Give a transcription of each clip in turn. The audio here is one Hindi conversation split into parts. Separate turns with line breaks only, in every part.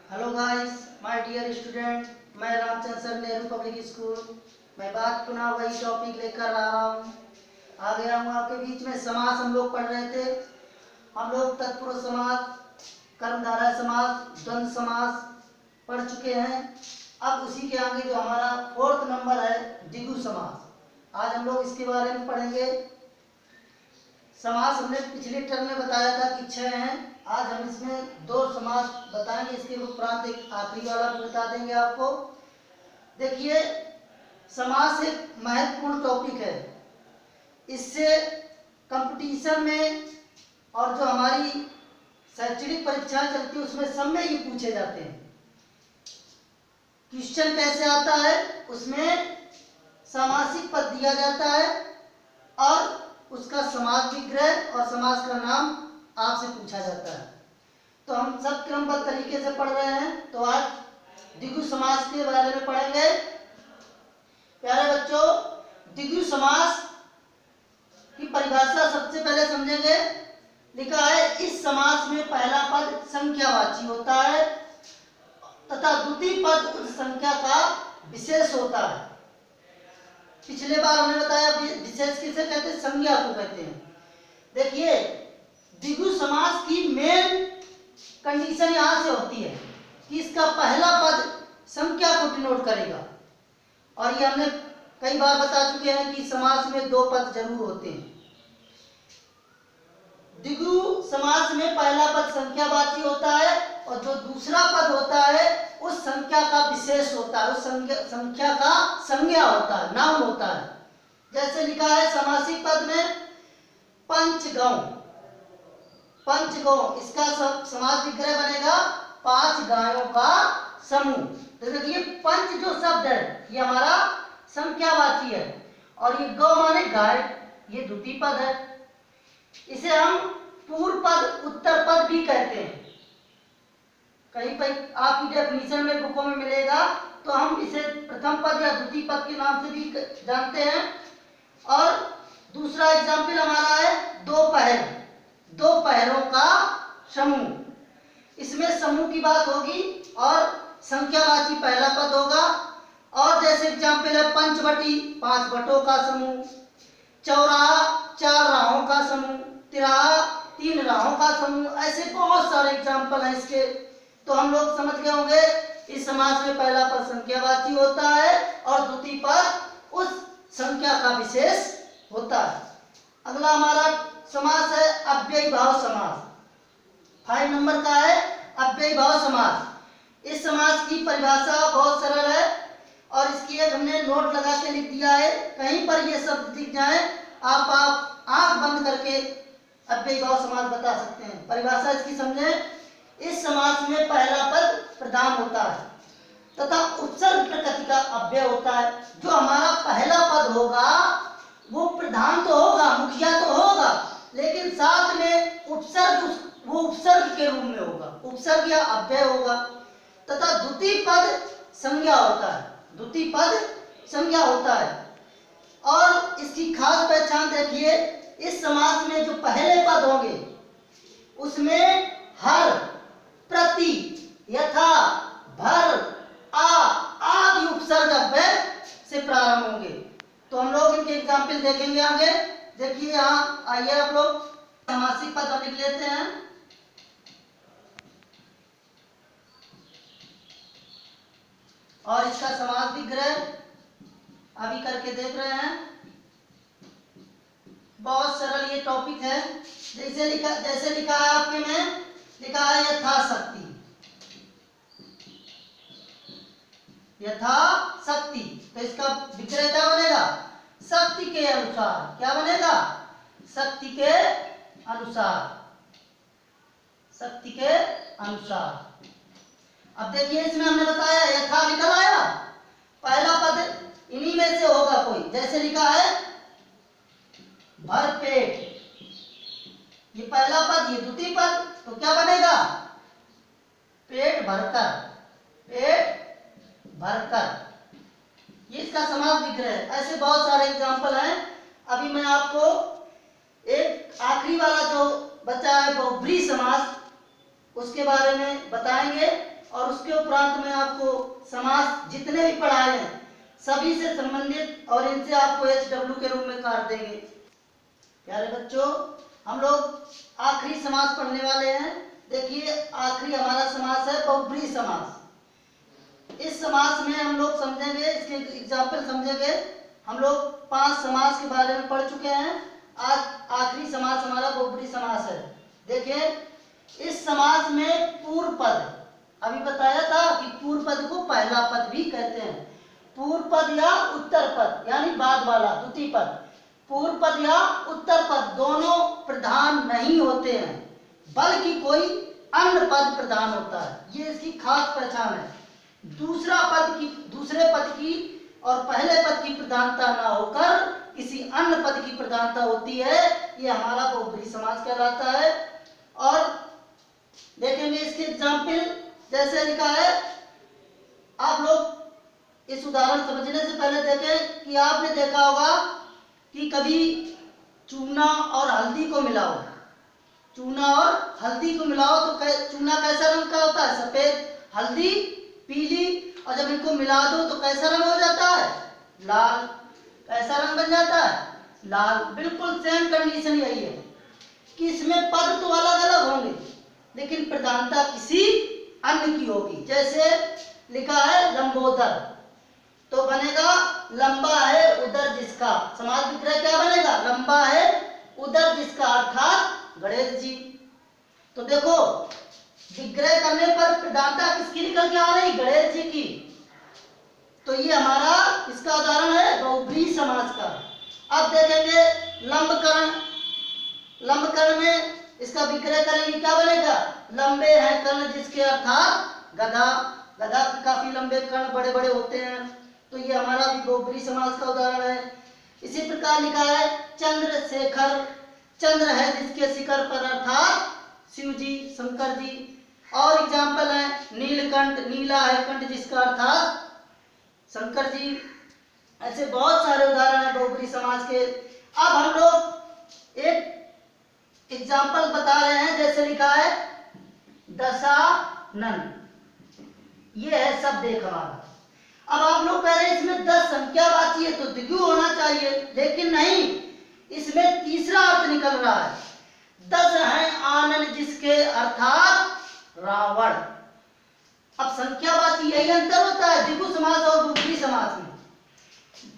Hello guys, my dear student, मैं Ramchandra sir Nehru public school. मैं बात पुनः वही टॉपिक लेकर आ रहा हूँ। आ गया हूँ आपके बीच में। समास हम लोग पढ़ रहे थे। हम लोग तत्पुरुष समास, कर्मधारय समास, द्वंद्व समास पढ़ चुके हैं। अब उसी के आगे जो हमारा 4th नंबर है, द्विगु समास। आज हम लोग इसके बारे में पढ़ेंगे। समास हमने पिछले टर्म में बताया था कि 6 हैं। आज हम इसमें 2 समास बताएंगे। इसके उपरांत एक आखिरी वाला भी बता देंगे आपको। देखिए, समास एक महत्वपूर्ण टॉपिक है। इससे कंपटीशन में और जो हमारी शैक्षणिक परीक्षाएं चलती है उसमें सब में ये पूछे जाते हैं। क्वेश्चन कैसे आता है, उसमें सामासिक पद दिया जाता है और उसका समास विग्रह और समास का नाम आपसे पूछा जाता है। तो हम सब क्रमबद्ध तरीके से पढ़ रहे हैं। तो आज द्विगु समास के बारे में पढ़ेंगे। प्यारे बच्चों, द्विगु समास की परिभाषा सबसे पहले समझेंगे। लिखा है, इस समास में पहला पद संख्यावाची होता है तथा द्वितीय पद उस संख्या का विशेष होता है। पिछले बार हमने बताया विशेष किसे कहते हैं, संज्ञा को कहते हैं। देखिए, द्विगु समास की मेन कंडीशन यहां से होती है कि इसका पहला पद संख्या को डिनोट करेगा। और ये हमने कई बार बता चुके हैं कि समास में 2 पद जरूर होते हैं। द्विगु समास में पहला पद संख्यावाची होता है और जो दूसरा पद होता है उस संख्या का विशेष होता है, उस संख्या का संज्ञा होता है, नाम होता है। जैसे लिखा है समासिक पद में पंचगौ, पंचगौ, इसका समास विग्रह बनेगा 5 गायों का समूह। तो देखिए, पंच जो शब्द है ये हमारा संख्यावाची है और ये गौ माने गाय, ये द्वितीय पद है। इसे हम पूर्व पद, उत्तर पद भी कहते हैं। कहीं पर आपकी डेफिनेशन में बुकों में मिलेगा तो हम इसे प्रथम पद या द्वितीय पद के नाम से भी जानते हैं। और दूसरा एग्जाम्पल हमारा है दोपहर, 2 पहरों का समूह। इसमें समूह की बात होगी और संख्यावाची पहला पद होगा। और जैसे एग्जाम्पल है पंचवटी, 5 बटों का समूह। चौराहा, 4 राहों का समूह। तिराहा, 3 राहों का समूह। ऐसे बहुत सारे एग्जाम्पल हैं इसके। तो हम लोग समझ गए होंगे, इस समास में पहला पद संख्यावाची होता है और द्वितीय पद उस संख्या का विशेष होता है। अगला हमारा समास है अव्ययी भाव समास। 5 नंबर का है अव्ययी भाव समास। इस समास की परिभाषा बहुत सरल है और इसकी एक हमने नोट लगा के लिख दिया है। कहीं पर ये शब्द दिख जाए आप आंख बंद करके अव्ययी भाव समास बता सकते हैं। परिभाषा इसकी समझें। इस समास में पहला पद प्रधान होता है तथा उपसर्ग प्रकृति का अव्यय होता है। जो हमारा पहला पद होगा वो प्रधान तो होगा, मुखिया तो होगा, लेकिन साथ में उपसर्ग, वो उपसर्ग के रूप में होगा, उपसर्ग या अव्यय होगा। तथा द्वितीय पद संज्ञा होता है, द्वितीय पद संज्ञा होता है। और इसकी खास पहचान देखिए, इस समास में जो पहले पद होंगे उसमें हर, प्रति, यथा, भर, आदि उपसर्ग अव्यय से प्रारंभ होंगे। तो हम लोग इनके एग्जाम्पल देखेंगे आगे। देखिए यहाँ आइए आप लोग, समासिक पद हम लिख लेते हैं। और इसका समास विग्रह अभी करके देख रहे हैं। बहुत सरल ये टॉपिक है। जैसे लिखा है आपके में, लिखा है यथाशक्ति, यथाशक्ति। तो इसका विग्रह क्या बनेगा, शक्ति के अनुसार। क्या बनेगा, शक्ति के अनुसार, शक्ति के अनुसार। अब देखिए, इसमें हमने बताया यथा निकल आया, पहला पद इन्हीं में से होगा कोई। जैसे लिखा है भरपेट, ये पहला पद, ये द्वितीय पद, तो क्या बनेगा, पेट भरकर, पेट भरकर। ये इसका समास विग्रह है। ऐसे बहुत सारे एग्जाम्पल हैं। अभी मैं आपको एक आखिरी वाला जो बचा है बहुब्रीहि समास, उसके बारे में बताएंगे और उसके उपरांत में आपको समास जितने भी पढ़ाए हैं सभी से संबंधित और इनसे आपको HW के रूप में काट देंगे। प्यारे बच्चों, हम लोग आखिरी समास पढ़ने वाले हैं। देखिए, आखिरी हमारा समास है बहुब्रीहि समास। इस समास में हम लोग समझेंगे, इसके एग्जाम्पल समझेंगे। हम लोग 5 समास के बारे में पढ़ चुके हैं। आज आखिरी समास हमारा बहुब्रीहि समास है। देखिए, इस समास में पूर्व पद, अभी बताया था कि पूर्व पद को पहला पद भी कहते हैं। पूर्व पद या उत्तर पद यानी बाद वाला द्वितीय पद, पूर्व पद या उत्तर पद दोनों प्रधान नहीं होते हैं, बल्कि कोई अन्य पद प्रधान होता है। ये इसकी खास पहचान है। दूसरे पद की और पहले पद की प्रधानता ना होकर किसी अन्य पद की प्रधानता होती है। ये हमारा बहुब्रीहि समास कहलाता है। और देखेंगे इसके एग्जाम्पल, जैसे लिखा है। आप लोग इस उदाहरण समझने से पहले देखें कि आपने देखा होगा कि कभी चूना और हल्दी को मिलाओ, चूना और हल्दी को मिलाओ तो चूना कैसा रंग का होता है? सफेद, हल्दी पीली, और जब इनको मिला दो तो कैसा रंग हो जाता है? लाल। कैसा रंग बन जाता है? लाल। बिल्कुल सेम कंडीशन यही है कि इसमें पद तो अलग अलग होंगे लेकिन प्रधानता किसी अन्य की होगी। जैसे लिखा है लंबोदर, तो बनेगा लंबा है उदर जिसका। समास विग्रह क्या बनेगा? लंबा है उदर जिसका, अर्थात गणेश जी। तो देखो, विग्रह करने पर प्रधानता किसकी निकल के आ रही? गणेश जी की। तो ये हमारा इसका उदाहरण है बहुब्रीहि समास का। अब देखेंगे लंबकरण। लंबकरण में इसका विग्रह करेंगे, क्या बनेगा? लंबे हैं कर्ण जिसके, अर्थात गधा। गधा के काफी लंबे कर्ण बड़े बड़े होते हैं। तो ये हमारा भी बहुब्रीहि समास का उदाहरण है। इसी प्रकार लिखा है चंद्रशेखर। चंद्र है जिसके शिखर पर, अर्थात शिव जी, शंकर जी। और एग्जाम्पल है नीलकंठ। नीला है कंठ जिसका, अर्थात शंकर जी। ऐसे बहुत सारे उदाहरण है बहुब्रीहि समास के। अब हम लोग एक एग्जाम्पल बता रहे हैं। जैसे लिखा है दशानन, ये है शब्द एक हमारा। अब आप लोग कह रहे हैं इसमें 10 संख्यावाची है तो द्विगु होना चाहिए, लेकिन नहीं, इसमें तीसरा अर्थ निकल रहा है। 10 है आनन जिसके, अर्थात रावण। अब संख्यावाची यही अंतर होता है द्विगु समास और बहुब्रीहि समास में।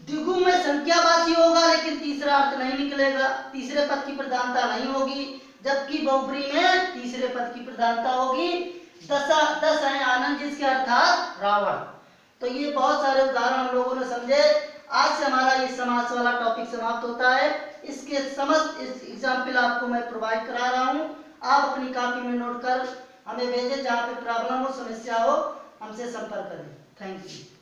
द्विगु में संख्यावाची होगा लेकिन तीसरा अर्थ नहीं निकलेगा, तीसरे पद की प्रधानता नहीं होगी, जबकि बहुब्रीहि में तीसरे पद की प्रधानता होगी। 10 है आनंद जिसके, अर्थात रावण। तो ये बहुत सारे उदाहरण हम लोगों ने समझे। आज से हमारा ये समास वाला टॉपिक समाप्त होता है। इसके समस्त एग्जाम्पल आपको मैं प्रोवाइड करा रहा हूँ। आप अपनी कॉपी में नोट कर हमें भेजें। जहाँ पे प्रॉब्लम हो, समस्या हो, हमसे संपर्क करें। Thank you.